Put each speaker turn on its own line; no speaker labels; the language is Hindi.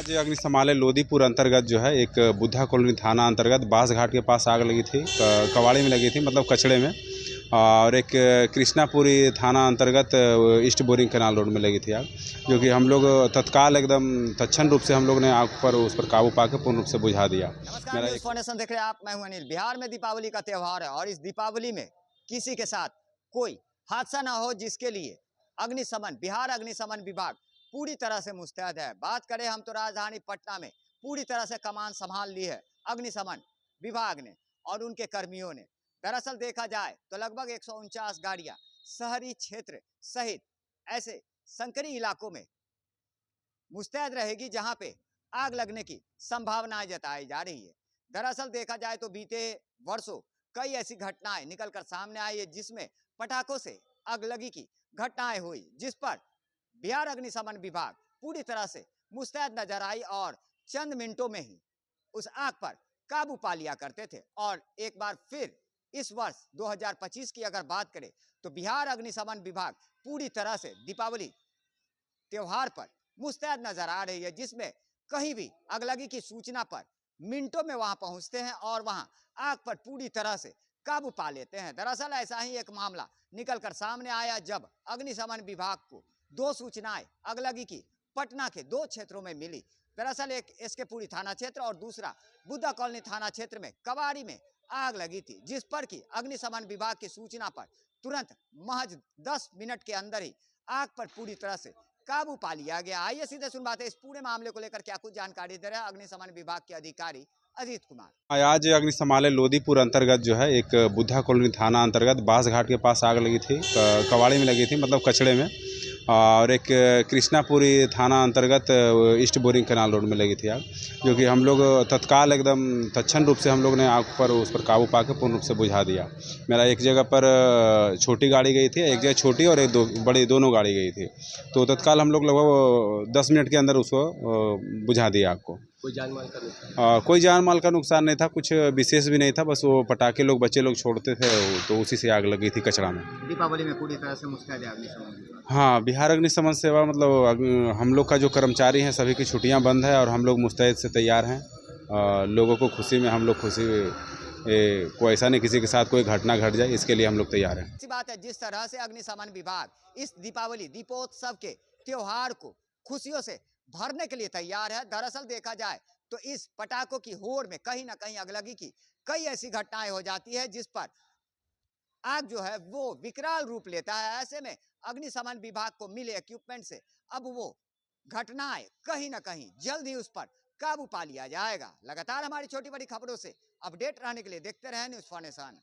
आज अग्निशमन लोदीपुर अंतर्गत जो है एक बुद्धा कॉलोनी थाना अंतर्गत बांस घाट के पास आग लगी थी। कबाड़ी में लगी थी, मतलब कचड़े में। और एक कृष्णापुरी थाना अंतर्गत ईस्ट बोरिंग कैनाल रोड में लगी थी आग, जो कि हम लोग तत्काल एकदम तत्क्षण रूप से हम लोग ने आग पर उस पर काबू पाकर पूर्ण रूप से बुझा दिया।
नमस्कार, न्यूज़ फाउंडेशन देख रहे हैं आप। मैं हूं अनिल। बिहार में दीपावली का त्यौहार है और इस दीपावली में किसी के साथ कोई हादसा ना हो, जिसके लिए बिहार अग्निशमन विभाग पूरी तरह से मुस्तैद है। बात करें हम तो राजधानी पटना में पूरी तरह से कमान संभाल ली है अग्निशमन विभाग ने और उनके कर्मियों ने। दरअसल देखा जाए तो लगभग 149 गाड़ियां शहरी क्षेत्र सहित ऐसे संकरी इलाकों में मुस्तैद रहेगी, जहां पे आग लगने की संभावनाएं जताई जा रही है। दरअसल देखा जाए तो बीते वर्षों कई ऐसी घटनाएं निकलकर सामने आई है, जिसमें पटाखों से आगलगी की घटनाएं हुई, जिस पर बिहार अग्निशमन विभाग पूरी तरह से मुस्तैद नजर आई और चंद मिनटों में ही उस आग पर काबू पा लिया करते थे। और एक बार फिर इस वर्ष 2025 की अगर बात करें तो बिहार अग्निशमन विभाग पूरी तरह से दीपावली त्योहार पर मुस्तैद नजर आ रही है, जिसमें कहीं भी अगलगी की सूचना पर मिनटों में वहां पहुंचते हैं और वहां आग पर पूरी तरह से काबू पा लेते हैं। दरअसल ऐसा ही एक मामला निकलकर सामने आया, जब अग्निशमन विभाग को दो सूचनाएं अगलगी की पटना के दो क्षेत्रों में मिली। दरअसल एक एसके पुरी थाना क्षेत्र और दूसरा बुद्धा कॉलोनी थाना क्षेत्र में कबाड़ी में आग लगी थी, जिस पर की अग्निशमन विभाग की सूचना पर तुरंत महज 10 मिनट के अंदर ही आग पर पूरी तरह से काबू पा लिया गया। आइए सीधे सुन बातें इस पूरे मामले को लेकर क्या कुछ जानकारी दे रहे हैं अग्निशमन विभाग के अधिकारी अजीत कुमार।
आज अग्निशमन लोदीपुर अंतर्गत जो है एक बुद्धा कॉलोनी थाना अंतर्गत बांस घाट के पास आग लगी थी। कबाड़ी में लगी थी, मतलब कचड़े में। और एक कृष्णापुरी थाना अंतर्गत ईस्ट बोरिंग कैनाल रोड में लगी थी आग, जो कि हम लोग तत्काल एकदम तत्क्षण रूप से हम लोग ने आग पर उस पर काबू पाकर पूर्ण रूप से बुझा दिया। मेरा एक जगह पर छोटी गाड़ी गई थी, एक जगह छोटी और एक दो बड़ी, दोनों गाड़ी गई थी। तो तत्काल हम लोग लगभग 10 मिनट के अंदर उसको बुझा दिया आग को। कोई जान माल का नुकसान नहीं था, कुछ विशेष भी नहीं था, बस वो पटाखे लोग बच्चे लोग छोड़ते थे तो उसी से आग लगी थी कचरा में।
दीपावली में पूरी तरह से मुस्तैद है अग्निशमन।
हाँ, बिहार अग्निशमन सेवा मतलब हम लोग का जो कर्मचारी हैं सभी की छुट्टियां बंद है और हम लोग मुस्तैद से तैयार हैं। लोगों को खुशी में हम लोग खुशी कोई ऐसा नहीं किसी के साथ कोई घटना घट जाए, इसके लिए हम लोग तैयार हैं।
अच्छी बात है जिस तरह से अग्निशमन विभाग इस दीपोत्सव के त्योहार को खुशियों से भरने के लिए तैयार है। दरअसल देखा जाए तो इस पटाखों की होड़ में कहीं ना कहीं अगलगी की कई ऐसी घटनाएं हो जाती है, जिस पर आग जो है वो विकराल रूप लेता है। ऐसे में अग्निशमन विभाग को मिले इक्विपमेंट से अब वो घटनाएं कहीं ना कहीं जल्द ही उस पर काबू पा लिया जाएगा। लगातार हमारी छोटी बड़ी खबरों से अपडेट रहने के लिए देखते रहें न्यूज़ फाउंडेशन।